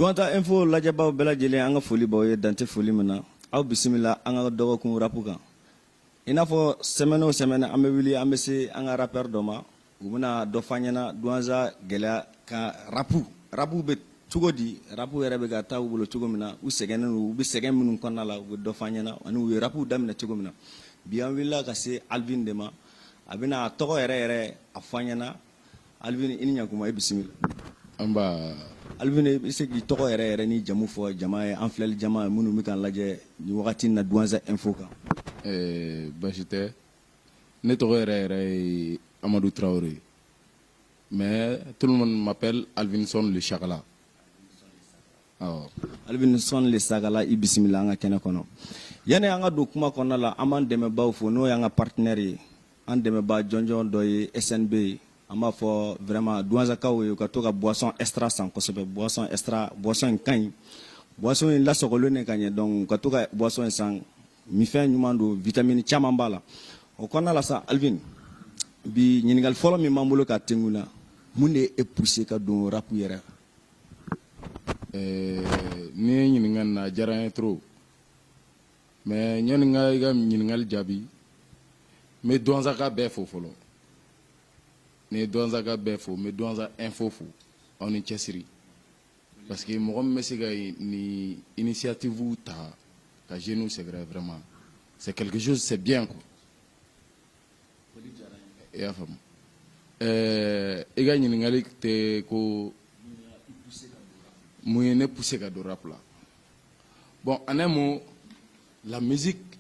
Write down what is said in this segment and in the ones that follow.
Douanta info lajɛbaw bɛɛ lajɛlen an ka foli b'aw ye dante foli min na aw bisimila an ka dɔgɔkun rapu kan i n'a fɔ semaine o semaine an bɛ wuli an bɛ se an ka rappeur dɔ ma u bɛna dɔ fɔ an ɲɛna Douanta gɛlɛya ka rapu bɛ cogo di rapu yɛrɛ bɛ ka taa u bolo cogo min na u sɛgɛnnen don u bɛ sɛgɛn minnu kɔnɔna la u bɛ dɔ fɔ an ɲɛna ani u ye rapu daminɛ cogo min na bi an wulila ka se Alvin de ma a bɛna tɔgɔ yɛrɛ a fɔ an ɲɛna Alvin i ni ɲakuma i bisimila. Alvin i bɛ se k'i tɔgɔ yɛrɛ ni jamu fɔ jama ye an filɛli jama minnu bɛ k'an lajɛ nin wagati in na Douanta info kan. Basi tɛ ne tɔgɔ yɛrɛ ye Amadou Traoré mais tout le monde m'appelle Alvinson le Chakala. Alvinson le Chakala i bisimila an ka kɛnɛ kɔnɔ yanni an ka don kuma kɔnɔna la an b'an dɛmɛbaaw fo n'o y'an ka partenaire ye an dɛmɛbaa jɔnjɔn dɔ ye SNB ye. an b'a fɔ vraiment Douantakaw ye u ka to ka boisson extra san kosɛbɛ boisson extra boisson in ka ɲi boisson in lasagolen ka ɲɛ donc u ka to ka boisson in san mifɛn ɲuman don vitamine caman b'a la o kɔnɔna la sa Alvin bi ɲininkali fɔlɔ min b'an bolo ka tengu la mun de e poussé ka don rap yɛrɛ ni ye ɲininkali na a diyara n ye trop mais ɲani n ka i ka ɲininkali jaabi n bɛ Douantaka bɛɛ fo fɔlɔ ne Douantaka bɛɛ fo n bɛ Douanta info fo aw ni cɛsiri parce que mɔgɔ min bɛ se ka ni initiative ta ka jeunes sɛgɛrɛ vraiment c'est quelque chose c'est bien quoi i y'a faamu i ka ɲininkali tɛ ko mun ye ne poussé ka don rap la bon en un mot la musique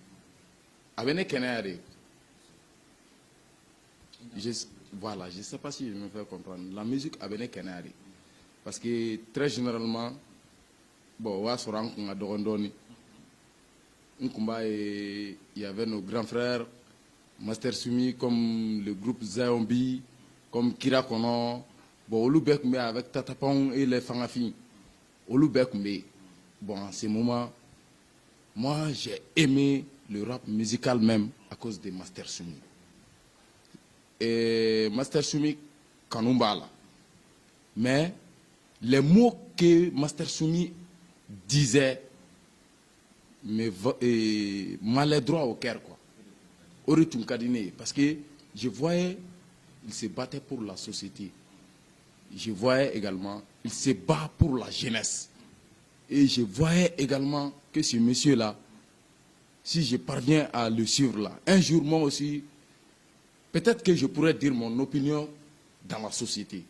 a bɛ ne kɛnɛya de voilà, je ne sais pas si je me fais comprendre. La musique a bien canari. Parce que très généralement, bon, il y avait nos grands frères, Master Sumi, comme le groupe Zayombi, comme Kira Kono, bon, Olubekumbe avec Tatapong et les Fangafi. Olubekumbe. Bon, en ce moment, moi j'ai aimé le rap musical même à cause de Master Sumi. Et Master Sumi Kanumbala. Mais les mots que Master Sumi disait m'allaient droit au cœur, quoi. Parce que je voyais, il se battait pour la société. Je voyais également, il se bat pour la jeunesse. Et je voyais également que ce monsieur-là, si je parviens à le suivre là, un jour moi aussi, peut-être que je pourrais dire mon opinion dans la société.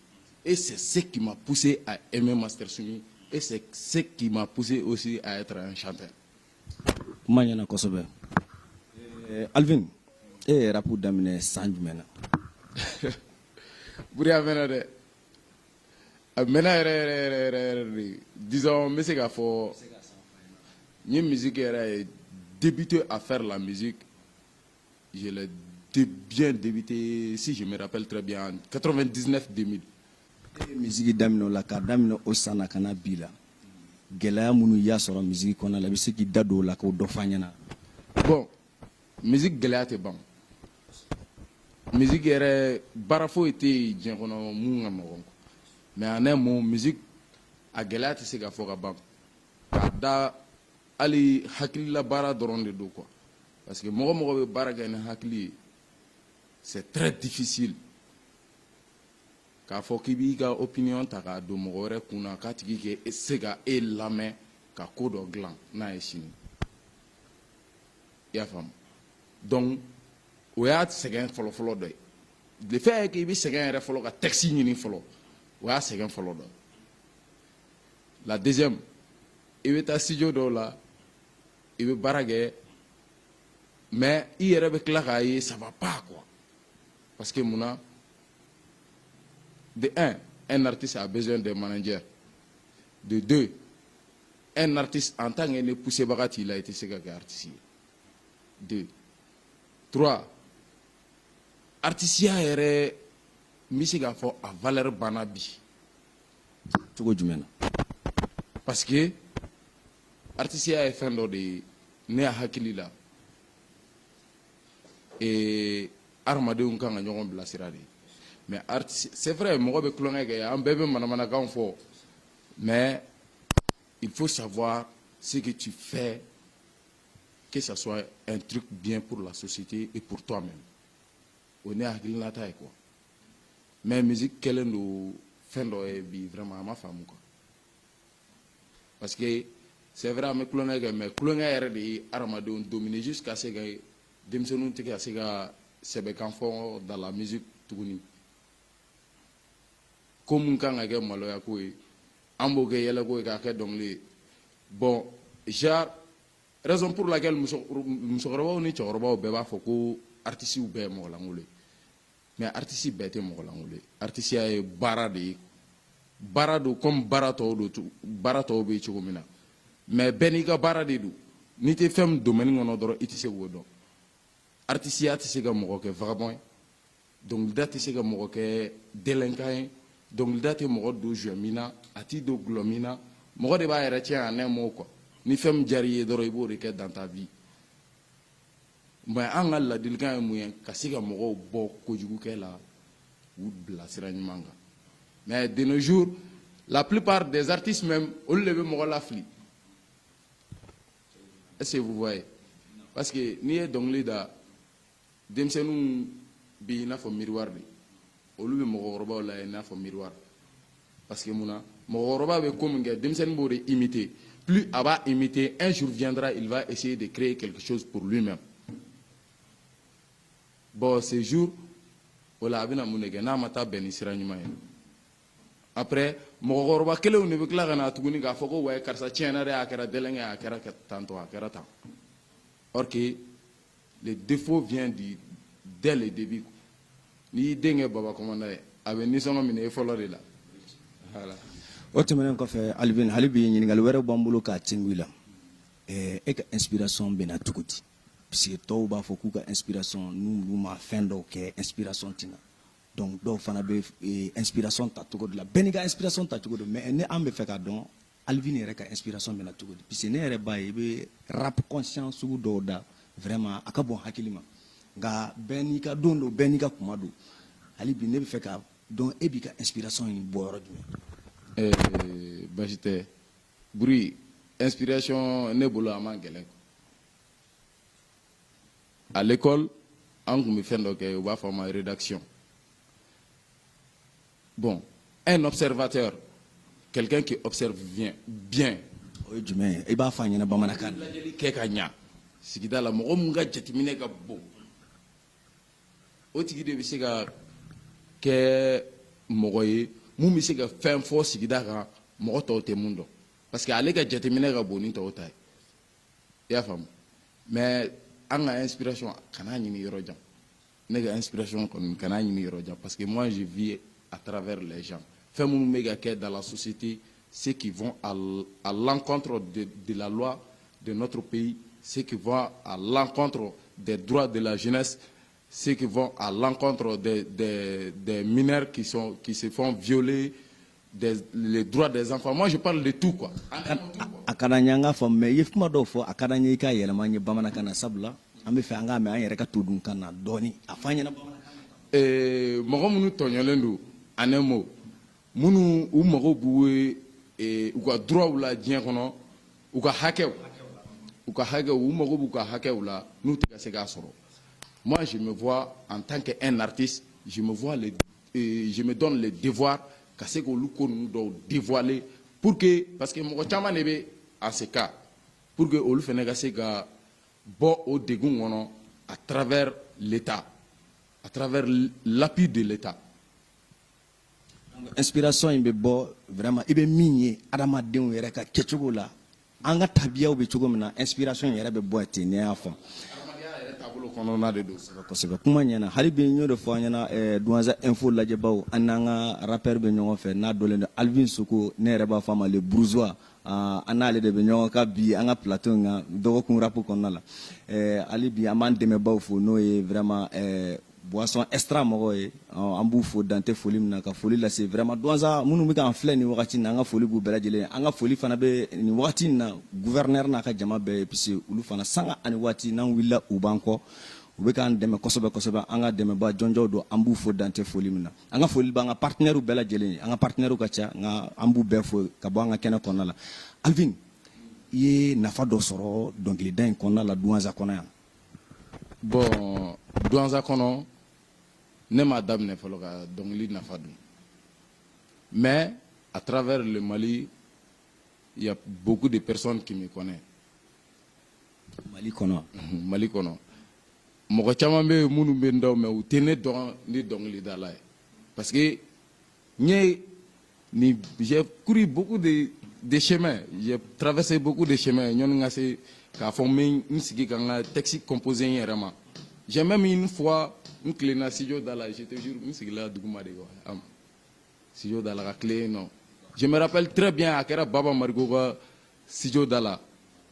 Et c'est ce qui m'a poussé à aimer Master Sumi. Et c'est ce qui m'a poussé aussi à être un chanteur. Alvin, et rapu damine sanjumena. Bouria venade. Disons, mais c'est qu'à fort. Une musique est débuté à faire la musique. Je l'ai bien débuté, si je me rappelle très bien, en 99-2000. Musique damino la ka damino osana kana bila. Gɛlɛya minnu y'a sɔrɔ musique kɔnɔna la i bɛ se k'i da don o la k'o dɔ fɔ an ɲɛna. Bon, musique gɛlɛya tɛ ban. Musique yɛrɛ baara foyi tɛ yen diɲɛ kɔnɔ mun ka nɔgɔn. Mais en un mot, musique a gɛlɛya tɛ se ka fɔ ka ban. K'a da hali hakilila baara dɔrɔn de don quoi. Parce que mɔgɔ mɔgɔ bɛ baara kɛ ni hakili ye. C'est très difficile. K'a fɔ k'i b'i ka opinion ta k'a don mɔgɔ wɛrɛ kunna k'a tigi kɛ se ka e lamɛn ka ko dɔ dilan n'a ye sini. I y'a faamu. Donc o y'a sɛgɛn fɔlɔ-fɔlɔ dɔ ye. Le fait que i bɛ sɛgɛn yɛrɛ fɔlɔ ka texte ɲini fɔlɔ o y'a sɛgɛn fɔlɔ dɔ ye. La deuxième i bɛ taa studio dɔw la i bɛ baara kɛ mais i yɛrɛ bɛ tila k'a ye ça va pas quoi. Parce que Mouna, de un artiste a besoin d'un manager. De deux, un artiste en tant que poussé bagati, il a été artiste. Deux. Trois, artiste est misiga fo a valeur banabi. Parce que artiste est fin de ne a hakili la. Et armadenw kan ka ɲɔgɔn bilasira de mais c'est vrai mɔgɔ bɛ tulonkɛ kɛ an bɛɛ bɛ manamanakan fɔ mais il faut savoir ce que tu fais, que ce soit un truc bien pour la société et pour toi-même. On est à Glinata quoi. Mais musique, quelle est nos fins de vraiment ma femme quoi. Parce que c'est vrai, mais clones est de armadon dominé jusqu'à ce que des gens qui ont c'est enfants dans la musique tournie. Comme quand on a maloya koy amboge yela koy ka donc les bon genre raison pour laquelle musokoroba ni choroba be ba foko artiste ou be mo langole mais artiste bete mo langole artiste ay barado comme barato be chogomina mais beniga barade du ni te fem domaine ngono doro itise wodo artiste ya tise ga mo ke vagabond donc date tise ga mo ke délinquant donc date mo do jomina ati do glomina mo de ba yere tia en un mot quoi ni fem jariye doro ibo de dans ta vie mais an la dilkan moyen kasiga mo bo ko jugu ke la ou bla siranyanga mais de nos jours la plupart des artistes même on lever mo la fli. Est-ce que vous voyez? Parce que ni est donc là demsenu bi na fo miroir de olu be mo roba la na fo miroir parce que mona mo roba be comme nga demsen bo de imiter plus aba imiter un jour viendra il va essayer de créer quelque chose pour lui-même bon ce jour wala abina munege na mata ben isiranyuma après mo roba kele on be kla na tuguni ga foko way karsa tiena re akara delenga akara tanto akara tan or que le défaut vient dès le début ni denge baba commanda avec ni songo mine folo de la voilà otemenen ko fe Alvin halibi nyingal were bombulo ka tingwila e ka inspiration bena tukuti puisque to ba foku ka inspiration nous ma fin do ke inspiration tina donc do fana be inspiration ta tuko de la beniga inspiration ta tuko de mais ne ambe fe ka don Alvin ere ka inspiration bena tukuti puisque ne ere ba be rap conscience su do da vraiment akabon hakilima ga benika dondo benika kumado halibi ne be fe ka don ebika inspiration ni booro du bajite bruit inspiration ne bolo ama gelen à l'école on me fait donc va faire ma rédaction bon un observateur quelqu'un qui observe bien o jume e ba fanya na bamanakan la jeli ke kanya sigida la mo nga jetimine ka bo o tigi de bi siga ke mogoye mu mi siga fin fo sigida ka mo to te mundo parce que ale ka jetimine ka boni to tay ya fam mais anga inspiration kana nyini yoroja nega inspiration kon kana nyini yoroja parce que moi je vis à travers les gens fait mon méga que dans la société ceux qui vont à l'encontre de la loi de notre pays, ceux qui vont à l'encontre des droits de la jeunesse, ceux qui vont à l'encontre des mineurs qui se font violer, les droits des enfants. Moi, je parle de tout, quoi. Akadanyanga fome yifuma do fo akadanya ka yelemanye bamana kana sabla ambe fe anga me anyere ka tudun kana doni afanya na bamana mogo munu tonyolendu anemo munu u mogo buwe u ka droit la dien kono u ka hakew u mogo bu ka hakew la nu tika se ga soro. Moi je me vois en tant qu'un artiste, je me donne le devoir qu'à ko lu ko nu do dévoiler pour que parce que mogo chama nebe en ce cas pour que olu fene ga se ga bo au degun wono à travers l'état, à travers l'appui de l'état. Inspiration imbe bo vraiment ibe minye adama den yere ka kechugo la anga tabia obe chugo mina inspiration yere be bo atene afon kosebe kuma nyana hali be nyodo fo nyana douanza info laje bawo ananga rapper be nyongo fe na dole de Alvin Soko ne yere ba fama le bourgeois anale de be nyongo ka bi anga plateau nga dogo kun rap ko nala ali bi amande me bawo fo no e vraiment boisson extra mogo e ambu fo dante folie na ka folie la c'est vraiment douanza munu mi ka en flé ni wakati na nga folie bu bela jele anga folie fana be ni wakati na gouverneur na ka jama be pisi ulu fana sanga ani wati na willa ubanko ube kan deme kosobe anga deme ba jonjo do ambu fo dante folie na anga folie ba anga partenaire bela jele anga partenaire ka cha nga ambu be fo ka bo anga kena konala Alvin i ye nafa dɔ sɔrɔ dɔnkilida in kɔnɔna la Douentza kɔnɔ yan. Bon, Douentza kɔnɔ ne m'a daminɛ fɔlɔ ka dɔnkili nafa dun. Mais à travers le Mali, il y a beaucoup de personnes qui me connaissent. Mali kɔnɔ. Mali kɔnɔ. Mɔgɔ caman bɛ minnu bɛ n dɔn mais u tɛ ne dɔn ni dɔnkilidala ye. Parce que j'ai couru beaucoup de chemins, j'ai traversé beaucoup de chemins. Ɲɔni ka se k'a fɔ n sigi ka n ka texte composé n yɛrɛ ma. J'ai même une fois n tilenna studio da la, je te jure n sigila duguma de quoi. Studio da la ka tilen non. Je me rappelle très bien a kɛra Baba Marigo ka studio da la.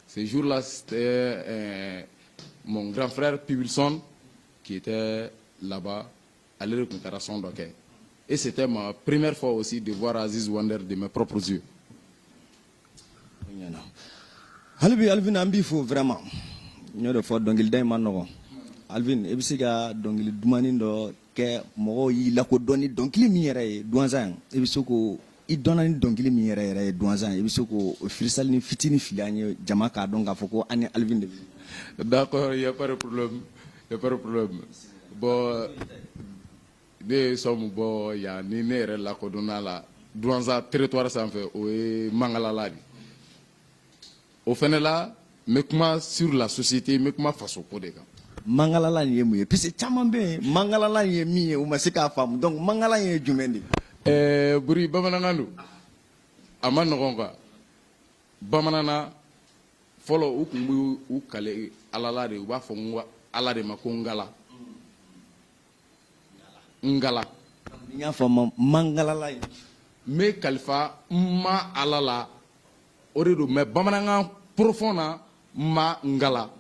Ce jour-là, c'était mon grand frère Pibilson qui était là-bas, à la récupération d'Oké. Et c'était ma première fois aussi de voir Aziz Wander de mes propres yeux. Halibi Alvin an b'i fo vraiment n y'o de fɔ dɔnkilida in ma nɔgɔn. Alvin i bɛ se ka dɔnkili dumanin dɔ kɛ mɔgɔw y'i lakodɔn ni dɔnkili min yɛrɛ ye Douentza yan i bɛ se k'o i dɔnna ni dɔnkili min yɛrɛ ye Douentza yan i bɛ se k'o freestyle ni fitinin fili an ye jama k'a dɔn k'a fɔ ko an ni Alvin de bɛ. D'accord, il n'y a pas de problème. Il n'y a pas de problème. Bon, ne sommes bon, il y a ni ne yɛrɛ lakodɔnna la Douentza territoire sanfɛ o ye Mangalala de. O fɛnɛ la n bɛ kuma sur la société n bɛ kuma faso ko de kan. Mangalala in ye mun ye parce que caman bɛ yen Mangalala in ye min ye u ma se k'a faamu donc Mangala in ye jumɛn de ye. Buri bamanankan don a ma nɔgɔn quoi. Bamanan na fɔlɔ u tun bɛ u kale Ala de u b'a fɔ n ko Ala de ma ko Ngala. Ngala. N y'a faamu Mangalala in. N bɛ kalifa n ma Ala la o de don mais bamanankan profond na n ma Ngala.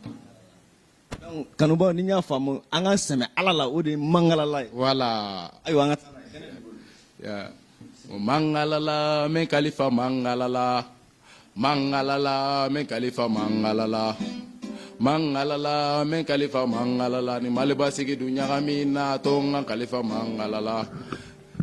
Donc kanubaw ni n y'a faamu an ka sɛmɛ Ala la o de ye Mangalala ye. Voilà. Ayiwa an ka taa. Yeah. Mangalala men kalifa Mangalala. Mangalala men kalifa Mangalala. Mangalala men kalifa Mangalala. Ni maliba sigi du ɲagami na tonga kalifa Mangalala.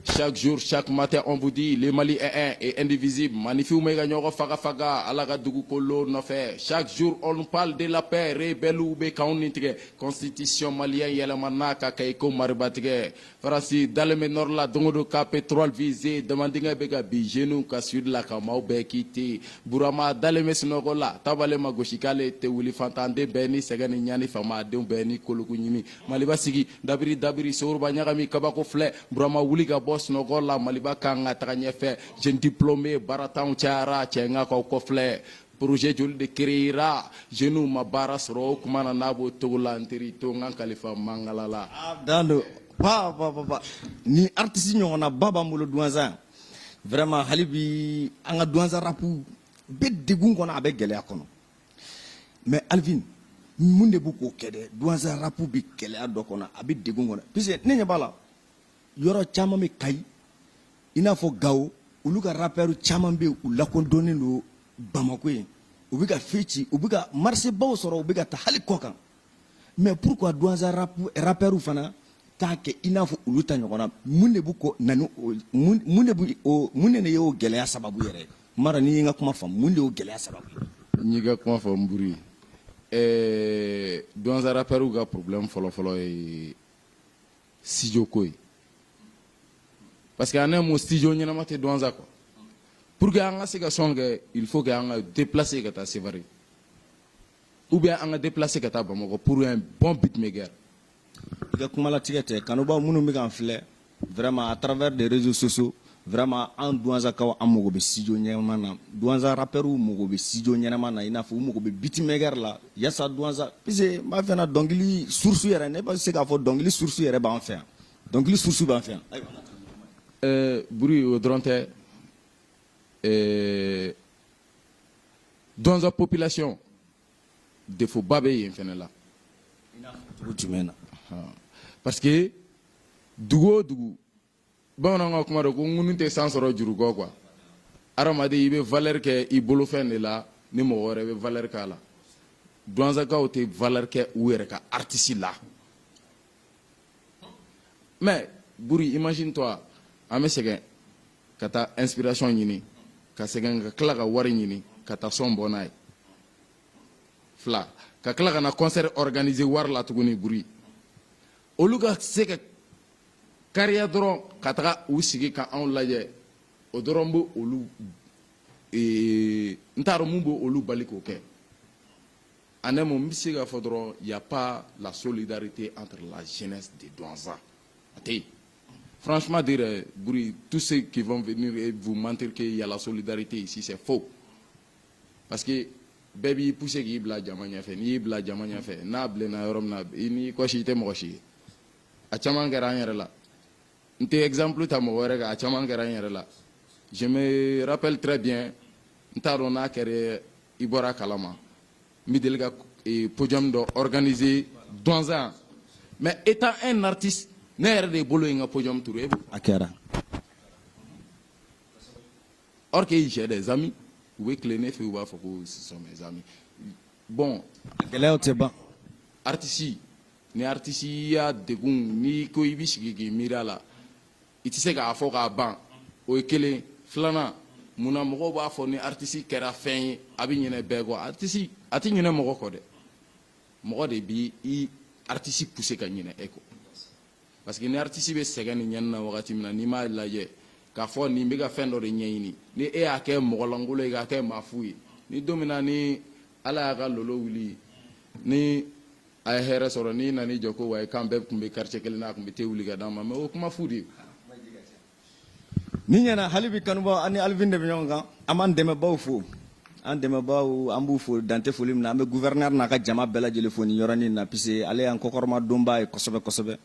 Chaque jour, chaque matin, on vous dit le Mali est un et indivisible. Magnifique, mais gagnons faga faga, alaga dugu kolo nofe. Chaque jour, on parle de la paix, rebelle be kaunitige. Constitution malienne, yelamana kakaiko maribatige. Farasi, dans le nord la dongo ka pétrole visé, demanding bega bijenu ka sud la kamau be kiti. Burama, dans le mesnogola, tabale magoshikale, te wuli fantande beni, segani nyani fama, de beni kolokunyimi. Maliba sigi, dabiri, sourba nyagami, kabako fle, Burama wuliga boss nogola Maliba kanga tagañefe jeune diplômé baratam tiara cenga ko kofle projet joli de créera jeune ma baras ro kumana nabo togula anteri to ngan khalifa Mangalala dando pa ni artiste ñona baba mulo Douentza vraiment halibi anga Douentza rapu be degun kono abe geleya kono mais Alvin munde bu ko kede Douentza rapu bi geleya do kono abe degun kono puisque ne bala yɔrɔ caman bɛ Kayi i n'a fɔ Gao olu ka rappeurs caman bɛ u lakodɔnnen don Bamako yen u bɛ ka fɛn ci u bɛ ka marché baw sɔrɔ u bɛ ka taa hali kɔ kan mais pourquoi Douentza rappeurs fana t'a kɛ i n'a fɔ olu ta ɲɔgɔn na mun de b'u kɔ nani mun de ye o gɛlɛya sababu yɛrɛ ye mara n'i ye n ka kuma faamu mun de y'o gɛlɛya sababu ye. n'i ka kuma faamu Buri Douentza rappeurs ka problème fɔlɔ-fɔlɔ ye studio ko ye. Parce qu'en un mot, studio ɲɛnama tɛ Douentza quoi. Pour que an ka se ka son kɛ, il faut que an ka déplacer ka taa Sévaré. Ou bien an ka déplacer ka taa Bamakɔ pour un bon beatmaker. I ka kuma latigɛ tɛ kanubaw minnu bɛ k'an filɛ vraiment à travers des réseaux sociaux vraiment an Douentzakaw an mago bɛ studio ɲɛnama na Douentza rappeurs mago bɛ studio ɲɛnama na i n'a fɔ u mago bɛ beatmaker la yasa Douentza puisque n b'a fɛ na dɔnkili source yɛrɛ ne bɛ se k'a fɔ dɔnkili source yɛrɛ b'an fɛ yan dɔnkili source b'an fɛ yan. Buri o dɔrɔn tɛ Douentza population défaut ba bɛ yen fɛnɛ la. Cogo jumɛn na. Parce que dugu o dugu bamananw ka kuma dɔ ko ŋunu tɛ san sɔrɔ juru kɔ quoi. Adamaden i bɛ valeur kɛ i bolofɛn de la ni mɔgɔ wɛrɛ bɛ valeur k'a la. Douentzakaw tɛ valeur kɛ u yɛrɛ ka artiste la. Mais Buri imagine toi an bɛ sɛgɛn ka taa inspiration ɲini ka sɛgɛn ka tila ka wari ɲini ka taa son bɔ n'a ye 2 ka tila ka na concert organiser wari la tuguni Buri olu ka se ka kariya dɔrɔn ka taga u sigi ka anw lajɛ o dɔrɔn bɛ olu n t'a dɔn mun bɛ olu bali k'o kɛ en un mot n bɛ se k'a fɔ dɔrɔn y a pas la solidarité entre la jeunesse des Douanza a tɛ yen. Franchement dire Buri tous ceux qui vont venir et vous mentir qu'il y a la solidarité ici c'est faux parce que bɛɛ b'i pousser k'i bila jama ɲɛfɛ n'i y'i bila jama ɲɛfɛ n'a bilenna yɔrɔ min na i ni kɔsi i tɛ mɔgɔ si ye a caman kɛra an yɛrɛ la n tɛ exemple ta mɔgɔ wɛrɛ kan a caman kɛra an yɛrɛ la je me rappelle très bien n t'a dɔn n'a kɛra i bɔra kalama n bɛ deli ka podium dɔ organiser Douanza mais étant un artiste ne yɛrɛ de bolo ye n ka podium turu a kɛra or que j'ai des amis u bɛ tile ne fɛ u b'a fɔ ko ce sont mes amis bon gɛlɛyaw tɛ ban artiste ni artiste y'a degun n'i ko i bɛ sigi k'i miiri a la i tɛ se k'a fɔ k'a ban o ye kelen filanan munna mɔgɔw b'a fɔ ni artiste kɛra fɛn ye a bɛ ɲinɛ bɛɛ kɔ artiste a tɛ ɲinɛ mɔgɔ kɔ dɛ mɔgɔ de b'i i artiste pousser ka ɲinɛ e kɔ parce que ni artiste bɛ sɛgɛn ni ɲani na wagati min na n'i m'a lajɛ k'a fɔ nin bɛ ka fɛn dɔ de ɲɛɲini ni e y'a kɛ mɔgɔlankolon ye k'a kɛ maafu ye ni don min na ni ala y'a ka lolo wuli ni a ye hɛrɛ sɔrɔ n'i nan'i jɔ ko wa k'an bɛɛ tun bɛ quartier kelen na a tun bɛ te wuli ka d'an ma mais o kuma fu de ye. ni ɲɛna hali bi kanubaw ani Alvin de bɛ ɲɔgɔn kan an b'an dɛmɛbaaw fo an dɛmɛbaaw an b'u fo dante foli min na an bɛ gouverneur n'a ka jama bɛɛ lajɛlen fo nin yɔrɔnin na puisque ale y'an kɔkɔrɔma donba ye kosɛbɛ kosɛbɛ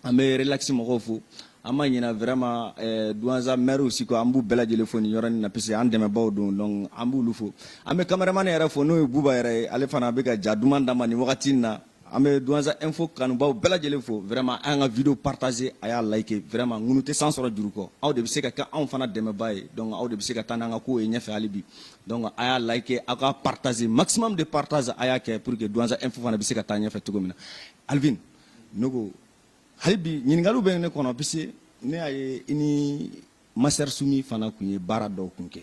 an bɛ relax mɔgɔw fo an ma ɲina vraiment Douanza maire aussi ko an b'u bɛɛ lajɛlen fo nin yɔrɔnin na puisque an dɛmɛbaaw don donc an b'olu fo an bɛ cameraman yɛrɛ fo n'o ye Buba yɛrɛ ye ale fana bɛ ka ja duman d'an ma nin wagati in na an bɛ Douanza info kanubaw bɛɛ lajɛlen fo vraiment an ka vidéo partager a y'a like vraiment ŋunu tɛ san sɔrɔ juru kɔ aw de bɛ se ka kɛ anw fana dɛmɛbaa ye donc aw de bɛ se ka taa n'an ka kow ye ɲɛfɛ hali bi donc a y'a like aw ka partager maximum de partage a y'a kɛ pour que Douanza info fana bɛ se ka taa ɲɛfɛ cogo min na Alvin ne ko hali bi ɲininkaliw bɛ ne kɔnɔ puisque ne y'a ye i ni Master Sumi fana tun ye baara dɔw kun kɛ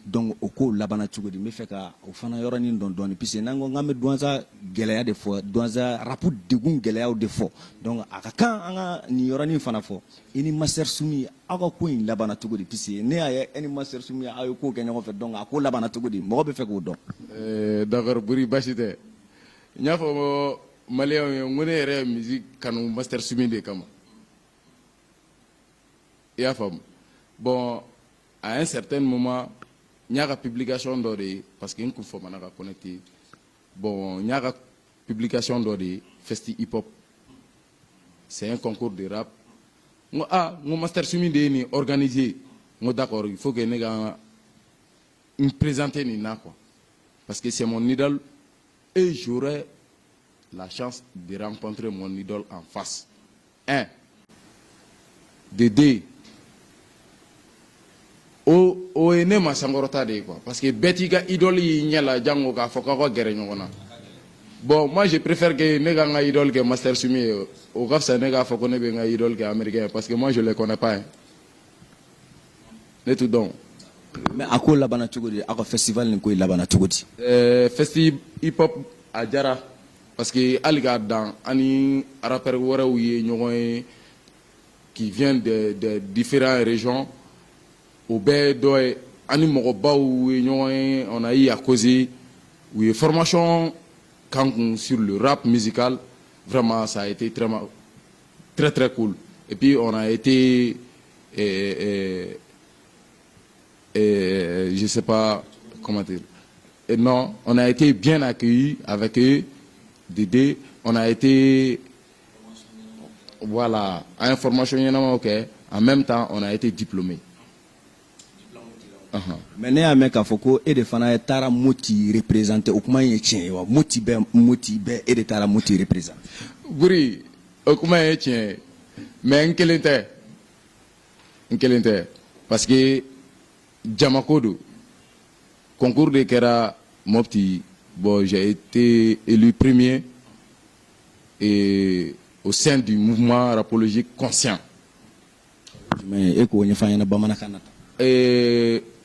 donc o ko labanna cogo di n bɛ fɛ ka o fana yɔrɔnin dɔn dɔɔnin puisque n'an ko k'an bɛ Douanza gɛlɛya de fɔ Douanza rapu degun gɛlɛyaw de fɔ donc a ka kan an ka nin yɔrɔnin fana fɔ i ni Master Sumi aw ka ko in labanna cogo di puisque ne y'a ye e ni Master Sumi aw ye ko kɛ ɲɔgɔn fɛ donc a ko labanna cogo di mɔgɔ bɛ fɛ k'o dɔn. D'accord Buri basi tɛ n y'a fɔ maliyɛnw ye n ko ne yɛrɛ ye musique kanu Master Sumi de kama. I y'a faamu bon à un certain moment n y'a ka publication dɔ de ye parce que n kun fɔmana ka connecter bon n y'a ka publication dɔ de ye Festi Hip Hop c'est un concours de rap n ko n ko Master Sumi de ye nin organisé n ko d'accord il faut que ne ka n présenter nin na quoi parce que c'est mon idole et j'aurai la chance de rencontrer mon idole en face. 1 de 2 o ye ne ma sankɔrɔta de ye quoi parce que bɛɛ t'i ka idole y'i ɲɛ la jango k'a fɔ k'aw ka gɛrɛ ɲɔgɔn na bon moi je préfère que ne ka n ka idole kɛ Master Sumi ye o ka fisa ne k'a fɔ ko ne bɛ n ka idole kɛ américain parce que moi je les connais pas hein. Ne t'u dɔn. mais a ko labanna cogo di aw ka festival nin ko labanna cogo di. Festi Hip Hop a diyara parce que hali k'a dan ani rappeurs wɛrɛw ye ɲɔgɔn ye qui vient de différentes régions. Au bɛɛ ani mɔgɔbaw ye ɲɔgɔn ye on a eu à causer u ye formation k'an kun sur le rap musical vraiment ça a été très très cool et puis on a été je sais pas comment dire non on a été bien accueillis avec eux Dédé on a été voilà à une formation ɲɛnamaw kɛ en même temps on a été diplômé. mais ne y'a mɛn k'a fɔ ko e de fana ye taara Moti représenté o kuma in ye tiɲɛ ye wa Moti bɛɛ e de taara Moti représenté. Buri o kuma ye tiɲɛ ye mais n kelen tɛ parce que jamako don concours de kɛra Mopti bon j'ai été élu premier et au sein du mouvement rapologique conscient. mais e k'o ɲɛfɔ an ɲɛna bamanankan na.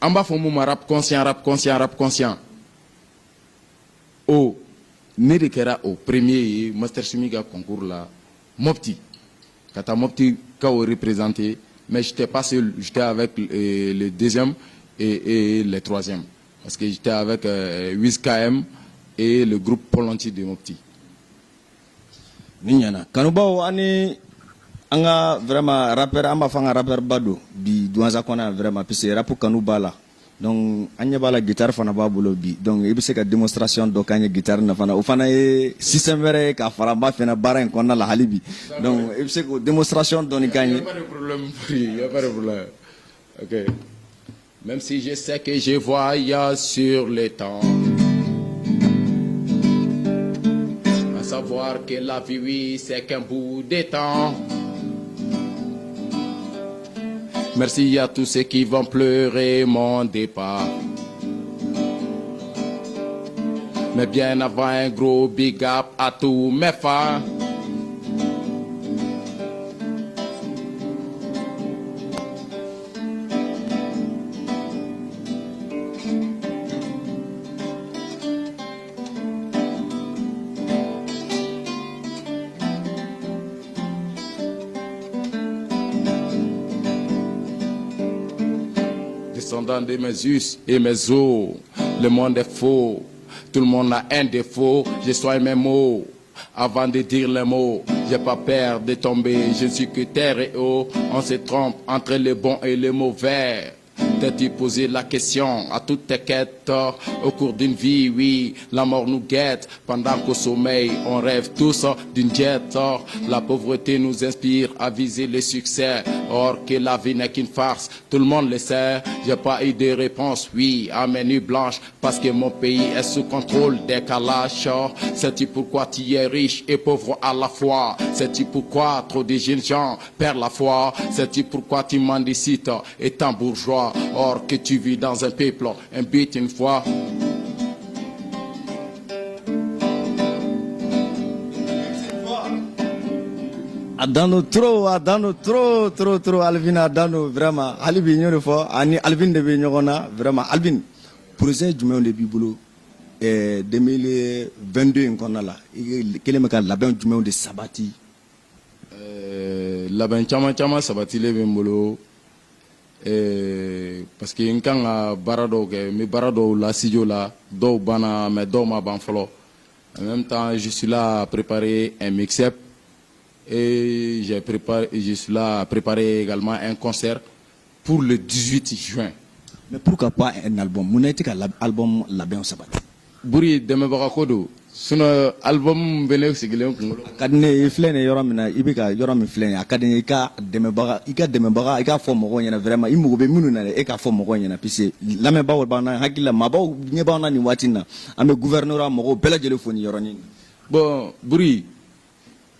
en bas fond mon rap conscient oh ne de kera au premier master sumiga concours là Mopti kata Mopti ka représenté mais j'étais pas seul, j'étais avec le deuxième et le troisième parce que j'étais avec 8KM et le groupe Polanti de Mopti. Ninyana kanubaw ani anga vraiment rapper amba fanga rapper bado bi douanza kona vraiment parce que rap kanu bala donc anya bala guitare fana ba bolo bi donc il se ka démonstration do kanya guitare na fana o fana e système vrai ka fara ba fena bara en kona la halibi donc il se ko démonstration do ni kanya. Il y a pas de problème, il y a pas de problème. OK. Même si je sais que je voyage sur le temps. À savoir que la vie, oui, c'est qu'un bout de temps. Merci à tous ceux qui vont pleurer mon départ. Mais bien avant, un gros big up à tous mes fans. Descendant de mes us et mes os, le monde est faux, tout le monde a un défaut, je sois mes mots, avant de dire les mots, j'ai pas peur de tomber, je suis que terre et eau, on se trompe entre les bons et les mauvais. T'as-tu posé la question à toutes tes quêtes au cours d'une vie, oui, la mort nous guette pendant qu'au sommeil on rêve tous d'une jet. La pauvreté nous inspire à viser le succès, or que la vie n'est qu'une farce, tout le monde le sait. J'ai pas eu de réponse, oui, à mes nuits blanches, parce que mon pays est sous contrôle des calaches. Sais-tu pourquoi tu es riche et pauvre à la fois? Sais-tu pourquoi trop de jeunes gens perdent la foi? Sais-tu pourquoi tu mendicites étant bourgeois? Or que tu vis dans un peuple, un but une fois. Adano trop Alvin adano vraiment Alvin ñoro fo ani Alvin de be ñogona vraiment Alvin projet jumé de bibulu 2022 ngona la keleme ka labin jumé de sabati labin chama sabati le bembolo parce que nkan ka baara dɔw kɛ mi baara dɔw la studio la dɔw banna mais dɔw ma ban fɔlɔ en même temps je suis là à préparer un mix-up et je suis là à préparer également un concert pour le 18 juin. Mais pourquoi pas un album? Mon été album labin sabati. Buri dɛmɛbaga ko don sinon album bene sigilen kunkolo. Kadine filɛ ne yɔrɔ min na i bɛ ka yɔrɔ min filɛ a ka di i ka dɛmɛbaga i ka fɔ mɔgɔw ɲɛna vraiment i mago bɛ minnu na dɛ e ka fɔ mɔgɔw ɲɛna puisque lamɛnbaaw b'an na hakili la maabaw ɲɛ b'an na nin waati in na an bɛ gouverneur mɔgɔw bɛɛ lajɛlen fo nin yɔrɔnin. Bon Buri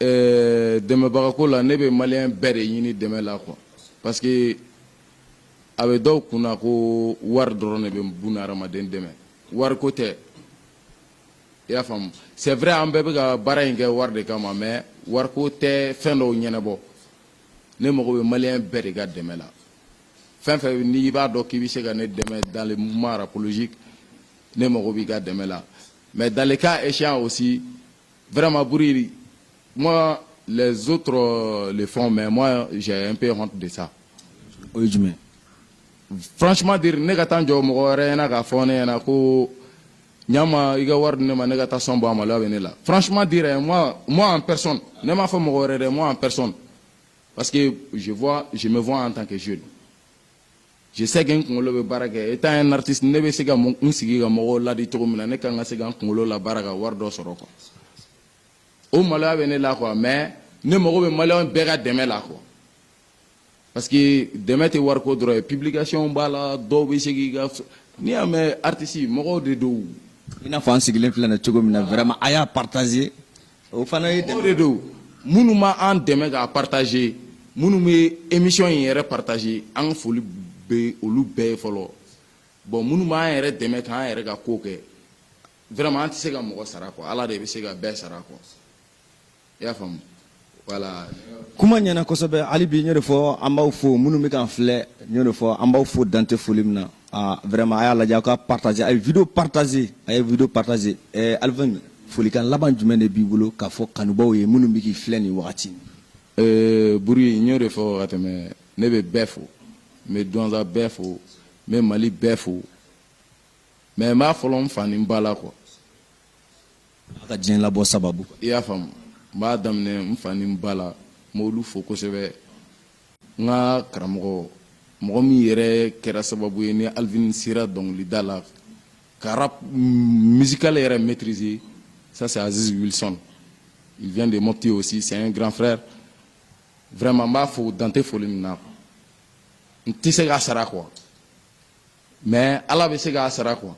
dɛmɛbaga ko la ne bɛ maliyɛn bɛɛ de ɲini dɛmɛ la quoi parce que a bɛ dɔw kunna ko wari dɔrɔn de bɛ buna hadamaden dɛmɛ wari ko tɛ. I y'a faamu c'est vrai an bɛɛ bɛ ka baara in kɛ wari de kama mais wariko tɛ fɛn dɔw ɲɛnabɔ ne mago bɛ maliyɛn bɛɛ de ka dɛmɛ la fɛn fɛn n'i b'a dɔn k'i bɛ se ka ne dɛmɛ dans le mouvement rapologique ne mago b'i ka dɛmɛ la mais dans les cas échéants aussi vraiment Buri moi les autres le font mais moi j'ai un peu honte de ça. O ye jumɛn? Franchement dire ne ka taa n jɔ mɔgɔ wɛrɛ ɲɛna k'a fɔ ne ɲɛna ko Nyama iga ward ne ma negata sombo amala venela. Franchement dire moi en personne, ne m'a fait mourir moi en personne. Parce que je me vois en tant que jeune. Je sais que ngolo be baraka étant un artiste ne be sega mon sigiga mo la di to mina ne kan sega ngolo la baraka wardo soro ko. O mala venela quoi mais ne mo be mala bega deme la quoi. Parce que deme te war ko droit publication bala do be sigiga ni ame artiste mo de do Il n'a pas un sigle influent de Tchogomina vraiment à partager. Au final, nous en demain à partager. Nous émission hier partager. En folie be au loup be follow. Bon, nous m'en demain quand il rega coque. Vraiment, tu sais que moi sarako. Allah de se ga be sarako. Ya femme. Voilà. kuma ɲɛna kosɛbɛ hali bi n y'o de fɔ an b'aw fo minnu bɛ k'an filɛ n y'o de fɔ an b'aw fo dante foli min na vraiment a y'a lajɛ aw ka partager a ye video partager Alvin folikan laban jumɛn de b'i bolo k'a fɔ kanubaw ye minnu bɛ k'i filɛ nin wagati Buri n y'o de fɔ ka tɛmɛ ne bɛ bɛɛ fo n bɛ Douentza bɛɛ fo n bɛ Mali bɛɛ fo mais n b'a fɔlɔ n fa ni n ba la quoi. a ka diɲɛ labɔ sababu I y'a faamu n b'a daminɛ n fa ni n ba la n b'olu fo kosɛbɛ n ka karamɔgɔ mɔgɔ min yɛrɛ kɛra sababu ye ni Alvin sera dɔnkilida la ka rap musical yɛrɛ maîtriser ça c'est Aziz Wilson, il vient de Mopti aussi, c'est un grand frère. Vraiment n b'a fo dante foli min na n tɛ se k'a sara quoi mais Ala bɛ se k'a sara quoi.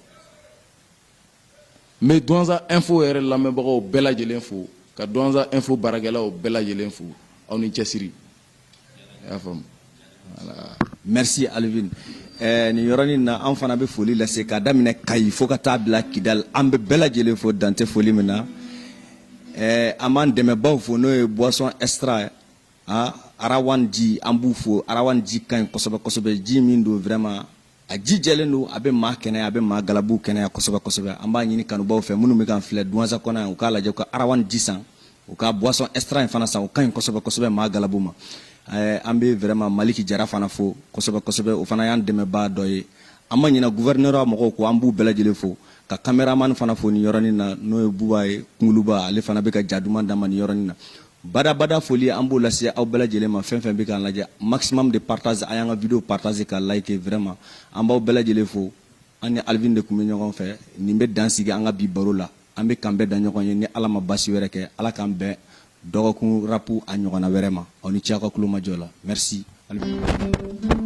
n bɛ Douentza info yɛrɛ lamɛnbagaw bɛɛ lajɛlen fo ka Douentza info baarakɛlaw bɛɛ lajɛlen fo aw ni cɛsiri i y'a faamu voilà. Merci Alvin nin yɔrɔnin na an fana bɛ foli lase k'a daminɛ Kayi fo ka taa bila Kidal an bɛ bɛɛ lajɛlen fo dante foli min na an b'an dɛmɛbaw fo n'o ye boisson extra Arawan ji an b'u fo Arawan ji ka ɲi kosɛbɛ kosɛbɛ ji min don vraiment a ji jɛlen don a bɛ maa kɛnɛya a bɛ maa galabuw kɛnɛya kosɛbɛ kosɛbɛ an b'a ɲini kanubaw fɛ minnu bɛ k'an filɛ Douentza kɔnɔ yan u k'a lajɛ u ka Arawan ji san u ka boisson extra in fana san o ka ɲi kosɛbɛ kosɛbɛ maa galabu ma an bɛ vraiment Maliki Jara fana fo kosɛbɛ kosɛbɛ o fana y'an dɛmɛbaa dɔ ye an ma ɲina gouverneur mɔgɔw ko an b'u bɛɛ lajɛlen fo ka cameraman fana fo nin yɔrɔnin na n'o ye Buba ye Kunguluba ale fana bɛ ka ja duman d'an ma nin yɔrɔnin na badabada foli an b'o lase aw bɛɛ lajɛlen ma fɛn fɛn bɛ k'an lajɛ maximum de partage a y'an ka video partager ka like vraiment an b'aw bɛɛ lajɛlen fo an ni Alvin de tun bɛ ɲɔgɔn fɛ nin bɛ dan sigi an ka bi baro la an bɛ kan bɛɛ da ɲɔgɔn ye ni Ala ma basi wɛrɛ kɛ Ala k'an bɛn dɔgɔkun rapu a ɲɔgɔnna wɛrɛ ma aw ni ce aw ka kulomajɔ la merci Alvin.